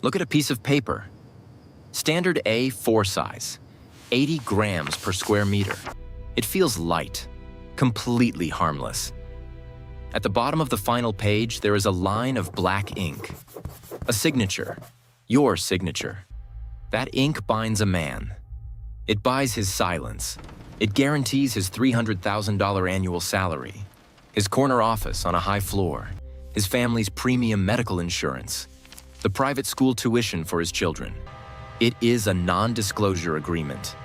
Look at a piece of paper. Standard A4 size, 80 grams per square meter. It feels light, completely harmless. At the bottom of the final page, there is a line of black ink. A signature, your signature. That ink binds a man. It buys his silence. It guarantees his $300,000 annual salary, his corner office on a high floor, his family's premium medical insurance, the private school tuition for his children. It is a non-disclosure agreement,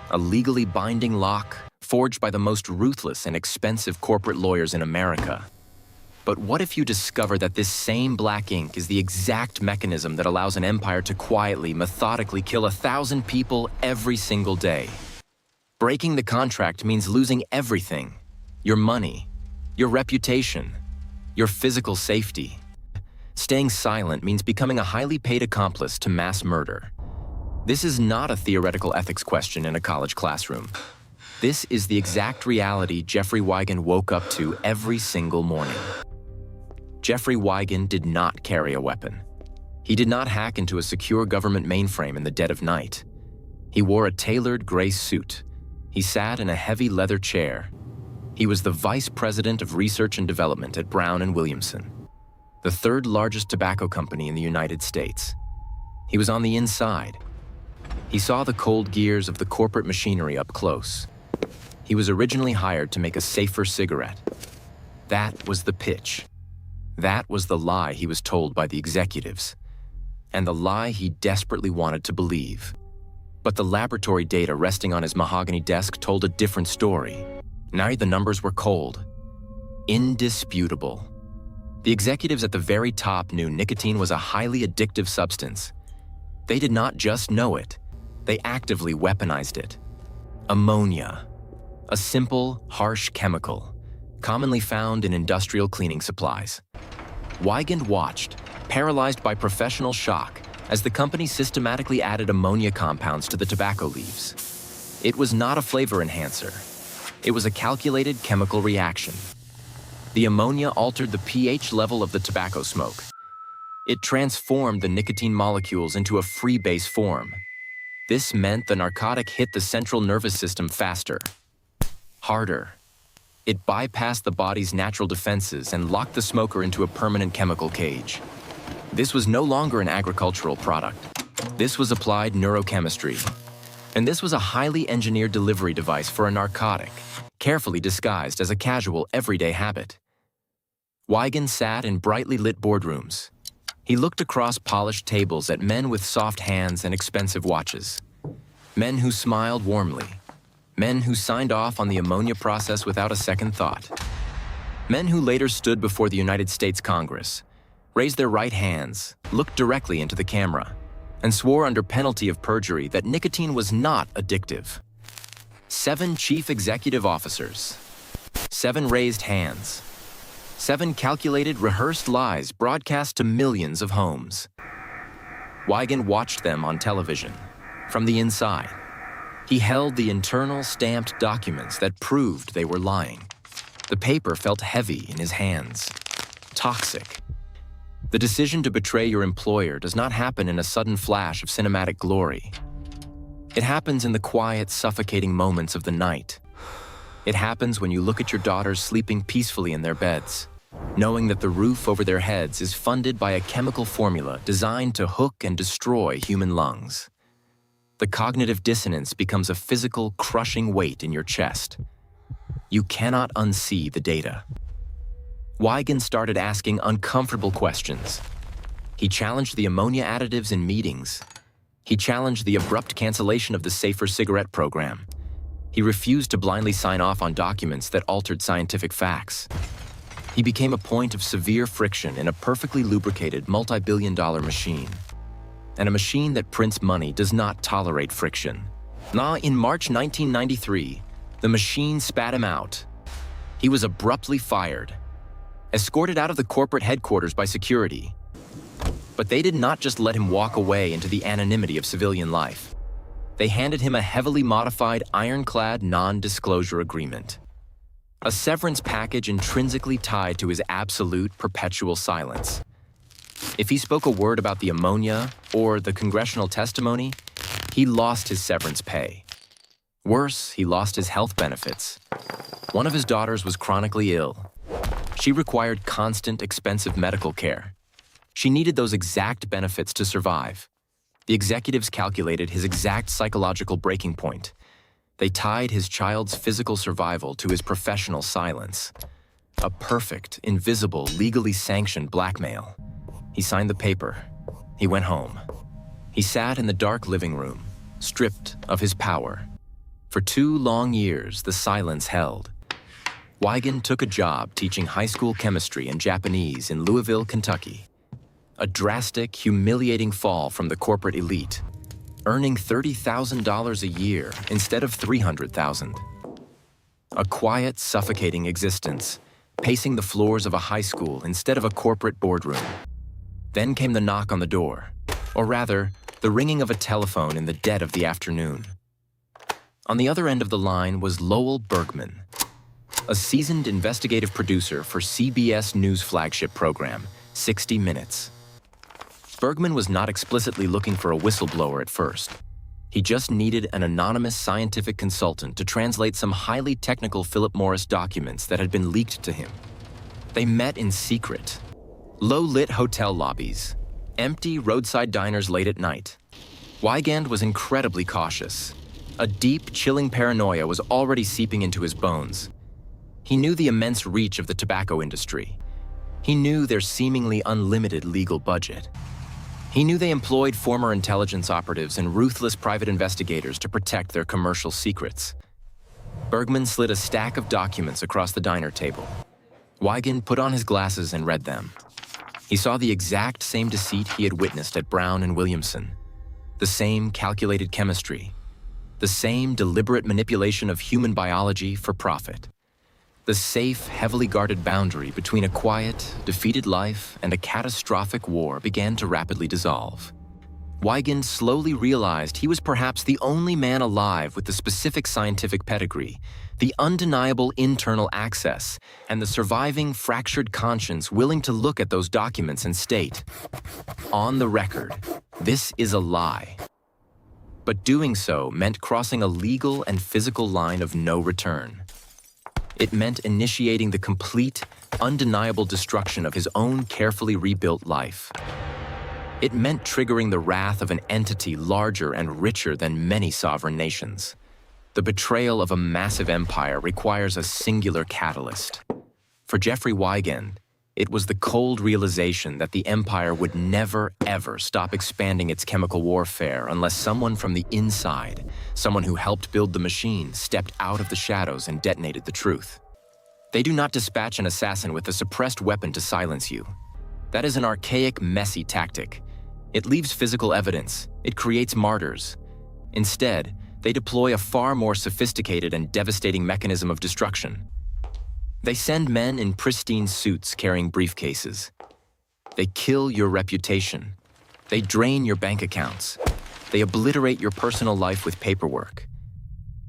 a legally binding lock forged by the most ruthless and expensive corporate lawyers in America. But what if you discover that this same black ink is the exact mechanism that allows an empire to quietly, methodically kill 1,000 people every single day? Breaking the contract means losing everything: your money, your reputation, your physical safety. Staying silent means becoming a highly paid accomplice to mass murder. This is not a theoretical ethics question in a college classroom. This is the exact reality Jeffrey Wigand woke up to every single morning. Jeffrey Wigand did not carry a weapon. He did not hack into a secure government mainframe in the dead of night. He wore a tailored gray suit. He sat in a heavy leather chair. He was the vice president of research and development at Brown and Williamson, the third largest tobacco company in the United States. He was on the inside. He saw the cold gears of the corporate machinery up close. He was originally hired to make a safer cigarette. That was the pitch. That was the lie he was told by the executives, and the lie he desperately wanted to believe. But the laboratory data resting on his mahogany desk told a different story. Now the numbers were cold, indisputable. The executives at the very top knew nicotine was a highly addictive substance. They did not just know it, they actively weaponized it. Ammonia, a simple, harsh chemical, commonly found in industrial cleaning supplies. Wigand watched, paralyzed by professional shock, as the company systematically added ammonia compounds to the tobacco leaves. It was not a flavor enhancer. It was a calculated chemical reaction. The ammonia altered the pH level of the tobacco smoke. It transformed the nicotine molecules into a free base form. This meant the narcotic hit the central nervous system faster, harder. It bypassed the body's natural defenses and locked the smoker into a permanent chemical cage. This was no longer an agricultural product. This was applied neurochemistry. And this was a highly engineered delivery device for a narcotic, carefully disguised as a casual, everyday habit. Wigand sat in brightly lit boardrooms. He looked across polished tables at men with soft hands and expensive watches. Men who smiled warmly. Men who signed off on the ammonia process without a second thought. Men who later stood before the United States Congress, raised their right hands, looked directly into the camera, and swore under penalty of perjury that nicotine was not addictive. 7 chief executive officers, 7 raised hands, 7 calculated, rehearsed lies broadcast to millions of homes. Wigand watched them on television, from the inside. He held the internal stamped documents that proved they were lying. The paper felt heavy in his hands, toxic. The decision to betray your employer does not happen in a sudden flash of cinematic glory. It happens in the quiet, suffocating moments of the night. It happens when you look at your daughters sleeping peacefully in their beds, knowing that the roof over their heads is funded by a chemical formula designed to hook and destroy human lungs. The cognitive dissonance becomes a physical, crushing weight in your chest. You cannot unsee the data. Wigand started asking uncomfortable questions. He challenged the ammonia additives in meetings. He challenged the abrupt cancellation of the safer cigarette program. He refused to blindly sign off on documents that altered scientific facts. He became a point of severe friction in a perfectly lubricated, multi-billion-dollar machine. And a machine that prints money does not tolerate friction. Now, in March 1993, the machine spat him out. He was abruptly fired, escorted out of the corporate headquarters by security. But they did not just let him walk away into the anonymity of civilian life. They handed him a heavily modified, ironclad non-disclosure agreement. A severance package intrinsically tied to his absolute, perpetual silence. If he spoke a word about the ammonia or the congressional testimony, he lost his severance pay. Worse, he lost his health benefits. One of his daughters was chronically ill. She required constant, expensive medical care. She needed those exact benefits to survive. The executives calculated his exact psychological breaking point. They tied his child's physical survival to his professional silence. A perfect, invisible, legally sanctioned blackmail. He signed the paper. He went home. He sat in the dark living room, stripped of his power. For 2 long years, the silence held. Wigand took a job teaching high school chemistry and Japanese in Louisville, Kentucky. A drastic, humiliating fall from the corporate elite, earning $30,000 a year instead of $300,000. A quiet, suffocating existence, pacing the floors of a high school instead of a corporate boardroom. Then came the knock on the door, or rather, the ringing of a telephone in the dead of the afternoon. On the other end of the line was Lowell Bergman, a seasoned investigative producer for CBS News' flagship program, 60 Minutes. Bergman was not explicitly looking for a whistleblower at first. He just needed an anonymous scientific consultant to translate some highly technical Philip Morris documents that had been leaked to him. They met in secret. Low-lit hotel lobbies, empty roadside diners late at night. Wigand was incredibly cautious. A deep, chilling paranoia was already seeping into his bones. He knew the immense reach of the tobacco industry. He knew their seemingly unlimited legal budget. He knew they employed former intelligence operatives and ruthless private investigators to protect their commercial secrets. Bergman slid a stack of documents across the diner table. Wigand put on his glasses and read them. He saw the exact same deceit he had witnessed at Brown and Williamson. The same calculated chemistry. The same deliberate manipulation of human biology for profit. The safe, heavily guarded boundary between a quiet, defeated life and a catastrophic war began to rapidly dissolve. Wigand slowly realized he was perhaps the only man alive with the specific scientific pedigree, the undeniable internal access, and the surviving fractured conscience willing to look at those documents and state, on the record, this is a lie. But doing so meant crossing a legal and physical line of no return. It meant initiating the complete, undeniable destruction of his own carefully rebuilt life. It meant triggering the wrath of an entity larger and richer than many sovereign nations. The betrayal of a massive empire requires a singular catalyst. For Jeffrey Wigand, it was the cold realization that the empire would never, ever stop expanding its chemical warfare unless someone from the inside, someone who helped build the machine, stepped out of the shadows and detonated the truth. They do not dispatch an assassin with a suppressed weapon to silence you. That is an archaic, messy tactic. It leaves physical evidence. It creates martyrs. Instead, they deploy a far more sophisticated and devastating mechanism of destruction. They send men in pristine suits carrying briefcases. They kill your reputation. They drain your bank accounts. They obliterate your personal life with paperwork.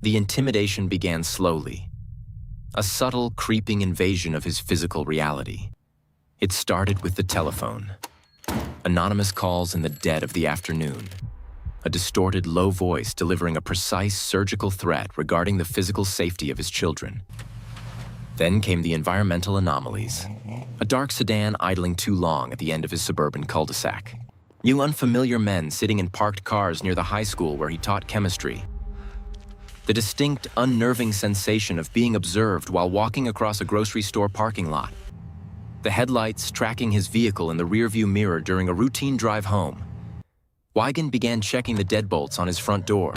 The intimidation began slowly. A subtle, creeping invasion of his physical reality. It started with the telephone. Anonymous calls in the dead of the afternoon. A distorted, low voice delivering a precise surgical threat regarding the physical safety of his children. Then came the environmental anomalies. A dark sedan idling too long at the end of his suburban cul-de-sac. New unfamiliar men sitting in parked cars near the high school where he taught chemistry. The distinct, unnerving sensation of being observed while walking across a grocery store parking lot. The headlights tracking his vehicle in the rearview mirror during a routine drive home. Wigand began checking the deadbolts on his front door.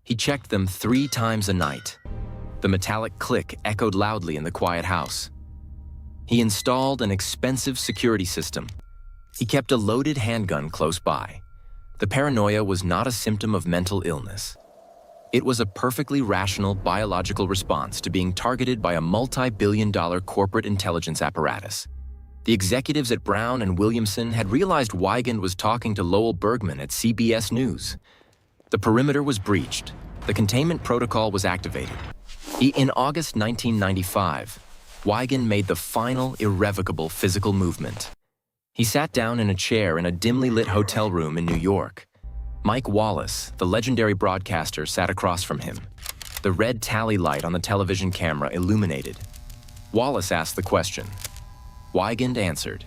He checked them 3 times a night. The metallic click echoed loudly in the quiet house. He installed an expensive security system. He kept a loaded handgun close by. The paranoia was not a symptom of mental illness. It was a perfectly rational biological response to being targeted by a multi-billion-dollar corporate intelligence apparatus. The executives at Brown and Williamson had realized Wigand was talking to Lowell Bergman at CBS News. The perimeter was breached. The containment protocol was activated. In August 1995, Wigand made the final, irrevocable physical movement. He sat down in a chair in a dimly lit hotel room in New York. Mike Wallace, the legendary broadcaster, sat across from him. The red tally light on the television camera illuminated. Wallace asked the question. Wigand answered.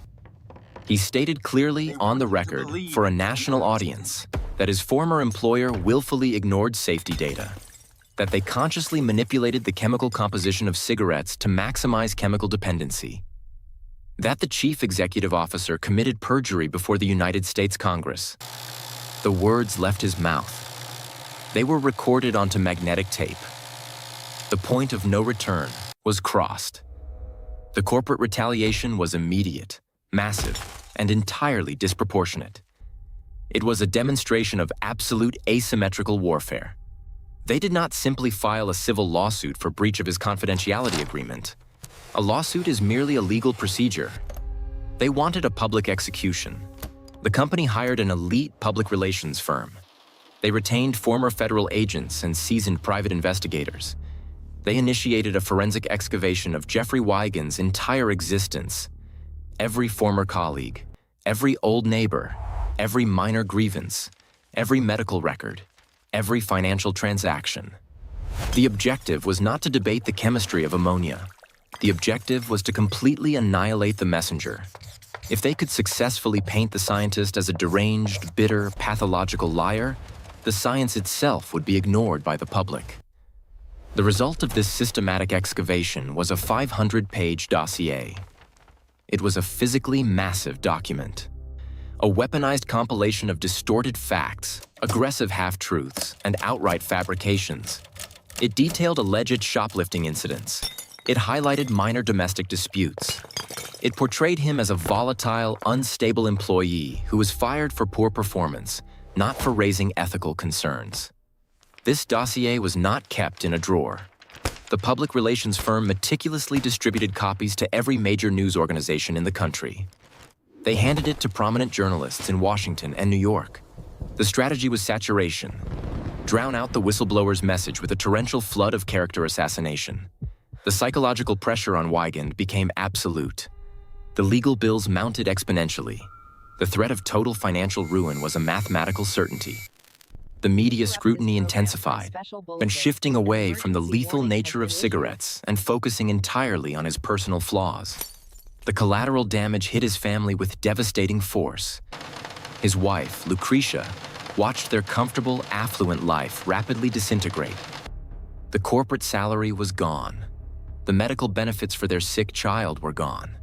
He stated clearly on the record for a national audience that his former employer willfully ignored safety data, that they consciously manipulated the chemical composition of cigarettes to maximize chemical dependency, that the chief executive officer committed perjury before the United States Congress. The words left his mouth. They were recorded onto magnetic tape. The point of no return was crossed. The corporate retaliation was immediate, massive, and entirely disproportionate. It was a demonstration of absolute asymmetrical warfare. They did not simply file a civil lawsuit for breach of his confidentiality agreement. A lawsuit is merely a legal procedure. They wanted a public execution. The company hired an elite public relations firm. They retained former federal agents and seasoned private investigators. They initiated a forensic excavation of Jeffrey Wigand's entire existence. Every former colleague, every old neighbor, every minor grievance, every medical record, every financial transaction. The objective was not to debate the chemistry of ammonia. The objective was to completely annihilate the messenger. If they could successfully paint the scientist as a deranged, bitter, pathological liar, the science itself would be ignored by the public. The result of this systematic excavation was a 500-page dossier. It was a physically massive document, a weaponized compilation of distorted facts, aggressive half-truths, and outright fabrications. It detailed alleged shoplifting incidents. It highlighted minor domestic disputes. It portrayed him as a volatile, unstable employee who was fired for poor performance, not for raising ethical concerns. This dossier was not kept in a drawer. The public relations firm meticulously distributed copies to every major news organization in the country. They handed it to prominent journalists in Washington and New York. The strategy was saturation. Drown out the whistleblower's message with a torrential flood of character assassination. The psychological pressure on Wigand became absolute. The legal bills mounted exponentially. The threat of total financial ruin was a mathematical certainty. The media scrutiny intensified, and shifting away from the lethal nature of cigarettes and focusing entirely on his personal flaws. The collateral damage hit his family with devastating force. His wife, Lucretia, watched their comfortable, affluent life rapidly disintegrate. The corporate salary was gone. The medical benefits for their sick child were gone.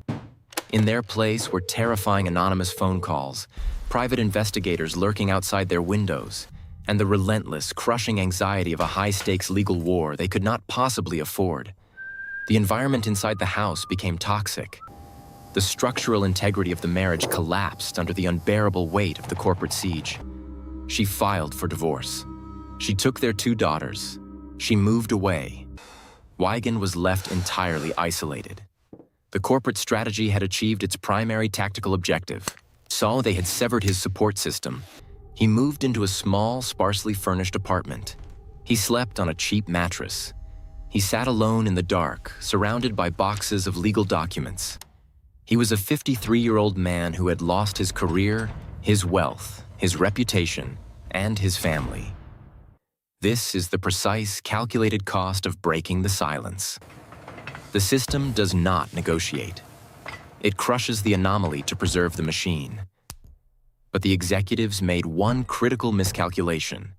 In their place were terrifying anonymous phone calls, private investigators lurking outside their windows, and the relentless, crushing anxiety of a high-stakes legal war they could not possibly afford. The environment inside the house became toxic. The structural integrity of the marriage collapsed under the unbearable weight of the corporate siege. She filed for divorce. She took their 2 daughters. She moved away. Wigand was left entirely isolated. The corporate strategy had achieved its primary tactical objective. So they had severed his support system. He moved into a small, sparsely furnished apartment. He slept on a cheap mattress. He sat alone in the dark, surrounded by boxes of legal documents. He was a 53-year-old man who had lost his career, his wealth, his reputation, and his family. This is the precise, calculated cost of breaking the silence. The system does not negotiate. It crushes the anomaly to preserve the machine. But the executives made one critical miscalculation.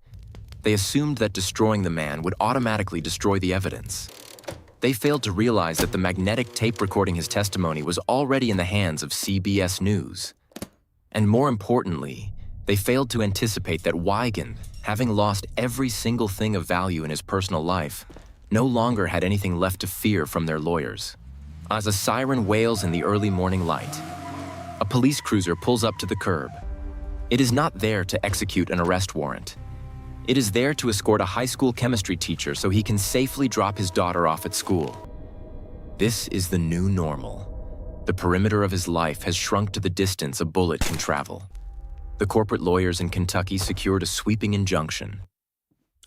They assumed that destroying the man would automatically destroy the evidence. They failed to realize that the magnetic tape recording his testimony was already in the hands of CBS News. And more importantly, they failed to anticipate that Wigand, having lost every single thing of value in his personal life, no longer had anything left to fear from their lawyers. As a siren wails in the early morning light, a police cruiser pulls up to the curb. It is not there to execute an arrest warrant. It is there to escort a high school chemistry teacher so he can safely drop his daughter off at school. This is the new normal. The perimeter of his life has shrunk to the distance a bullet can travel. The corporate lawyers in Kentucky secured a sweeping injunction.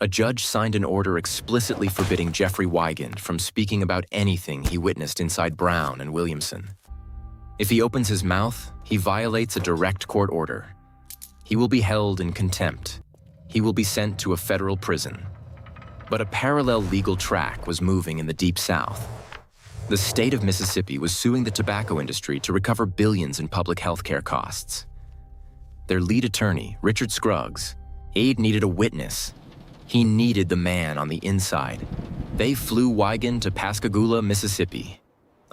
A judge signed an order explicitly forbidding Jeffrey Wigand from speaking about anything he witnessed inside Brown and Williamson. If he opens his mouth, he violates a direct court order. He will be held in contempt. He will be sent to a federal prison. But a parallel legal track was moving in the Deep South. The state of Mississippi was suing the tobacco industry to recover billions in public health care costs. Their lead attorney, Richard Scruggs, needed a witness. He needed the man on the inside. They flew Wigand to Pascagoula, Mississippi,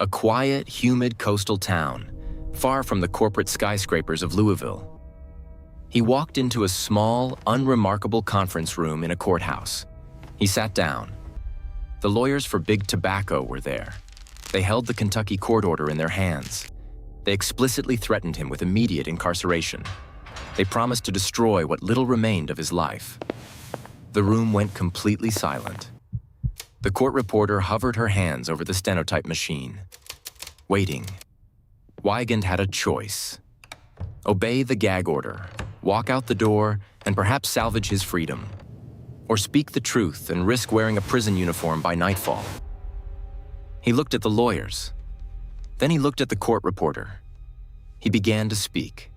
a quiet, humid coastal town, far from the corporate skyscrapers of Louisville. He walked into a small, unremarkable conference room in a courthouse. He sat down. The lawyers for Big Tobacco were there. They held the Kentucky court order in their hands. They explicitly threatened him with immediate incarceration. They promised to destroy what little remained of his life. The room went completely silent. The court reporter hovered her hands over the stenotype machine, waiting. Wigand had a choice. Obey the gag order, walk out the door, and perhaps salvage his freedom. Or speak the truth and risk wearing a prison uniform by nightfall. He looked at the lawyers. Then he looked at the court reporter. He began to speak.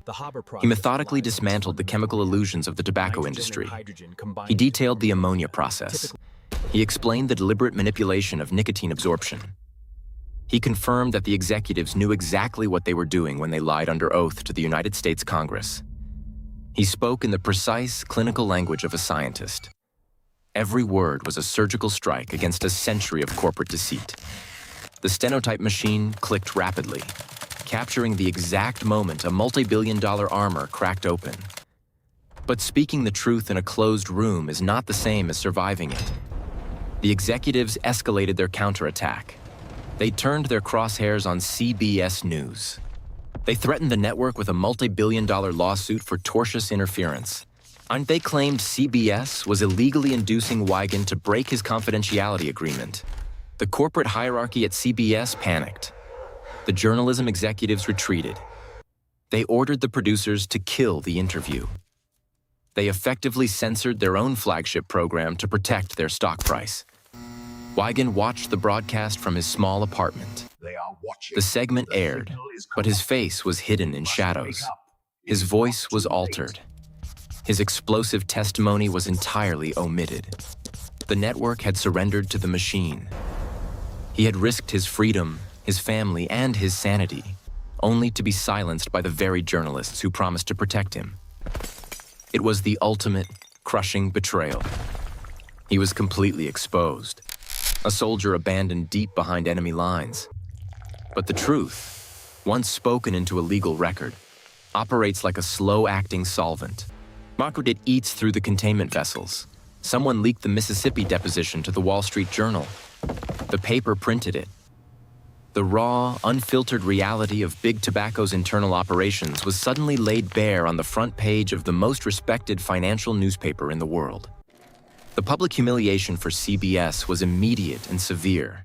He methodically dismantled the chemical illusions of the tobacco industry. He detailed the ammonia process. He explained the deliberate manipulation of nicotine absorption. He confirmed that the executives knew exactly what they were doing when they lied under oath to the United States Congress. He spoke in the precise, clinical language of a scientist. Every word was a surgical strike against a century of corporate deceit. The stenotype machine clicked rapidly, capturing the exact moment a multi-billion-dollar armor cracked open. But speaking the truth in a closed room is not the same as surviving it. The executives escalated their counterattack. They turned their crosshairs on CBS News. They threatened the network with a multi-billion-dollar lawsuit for tortious interference. And they claimed CBS was illegally inducing Wigand to break his confidentiality agreement. The corporate hierarchy at CBS panicked. The journalism executives retreated. They ordered the producers to kill the interview. They effectively censored their own flagship program to protect their stock price. Wigand watched the broadcast from his small apartment. The segment aired, but his face was hidden in shadows. His voice was altered. His explosive testimony was entirely omitted. The network had surrendered to the machine. He had risked his freedom, his family, and his sanity, only to be silenced by the very journalists who promised to protect him. It was the ultimate, crushing betrayal. He was completely exposed, a soldier abandoned deep behind enemy lines. But the truth, once spoken into a legal record, operates like a slow-acting solvent. It eats through the containment vessels. Someone leaked the Mississippi Deposition to the Wall Street Journal. The paper printed it. The raw, unfiltered reality of Big Tobacco's internal operations was suddenly laid bare on the front page of the most respected financial newspaper in the world. The public humiliation for CBS was immediate and severe.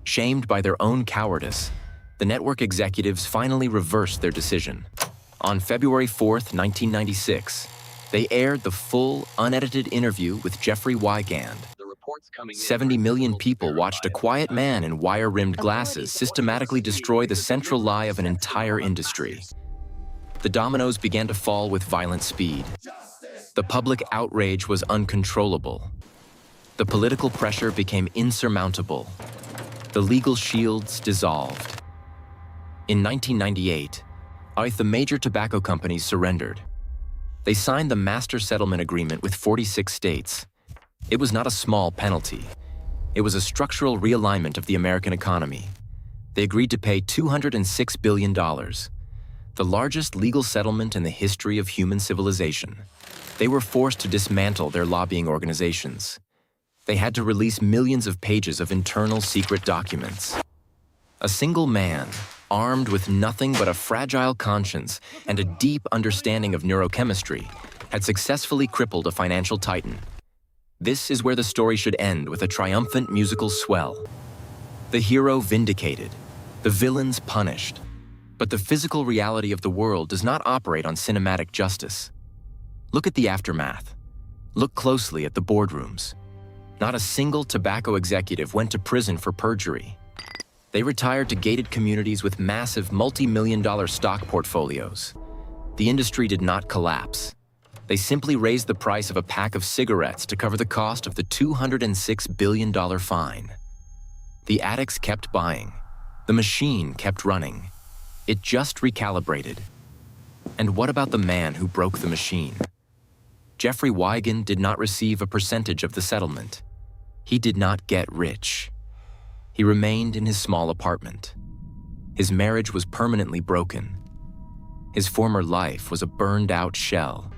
Shamed by their own cowardice, the network executives finally reversed their decision. On February 4th, 1996, they aired the full, unedited interview with Jeffrey Wigand. 70 million people watched a quiet man in wire-rimmed glasses systematically destroy the central lie of an entire industry. The dominoes began to fall with violent speed. The public outrage was uncontrollable. The political pressure became insurmountable. The legal shields dissolved. In 1998, the major tobacco companies surrendered. They signed the Master Settlement Agreement with 46 states. It was not a small penalty. It was a structural realignment of the American economy. They agreed to pay $206 billion, the largest legal settlement in the history of human civilization. They were forced to dismantle their lobbying organizations. They had to release millions of pages of internal secret documents. A single man, armed with nothing but a fragile conscience and a deep understanding of neurochemistry, had successfully crippled a financial titan. This is where the story should end, with a triumphant musical swell. The hero vindicated, the villains punished. But the physical reality of the world does not operate on cinematic justice. Look at the aftermath. Look closely at the boardrooms. Not a single tobacco executive went to prison for perjury. They retired to gated communities with massive multi-million-dollar stock portfolios. The industry did not collapse. They simply raised the price of a pack of cigarettes to cover the cost of the $206 billion fine. The addicts kept buying. The machine kept running. It just recalibrated. And what about the man who broke the machine? Jeffrey Wigand did not receive a percentage of the settlement. He did not get rich. He remained in his small apartment. His marriage was permanently broken. His former life was a burned-out shell.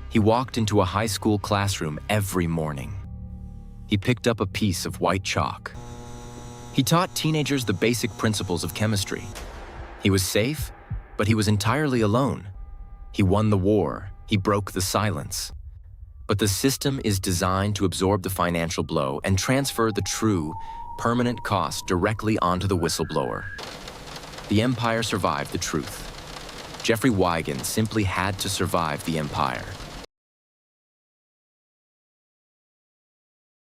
He walked into a high school classroom every morning. He picked up a piece of white chalk. He taught teenagers the basic principles of chemistry. He was safe, but he was entirely alone. He won the war. He broke the silence. But the system is designed to absorb the financial blow and transfer the true, permanent cost directly onto the whistleblower. The empire survived the truth. Jeffrey Wigand simply had to survive the empire.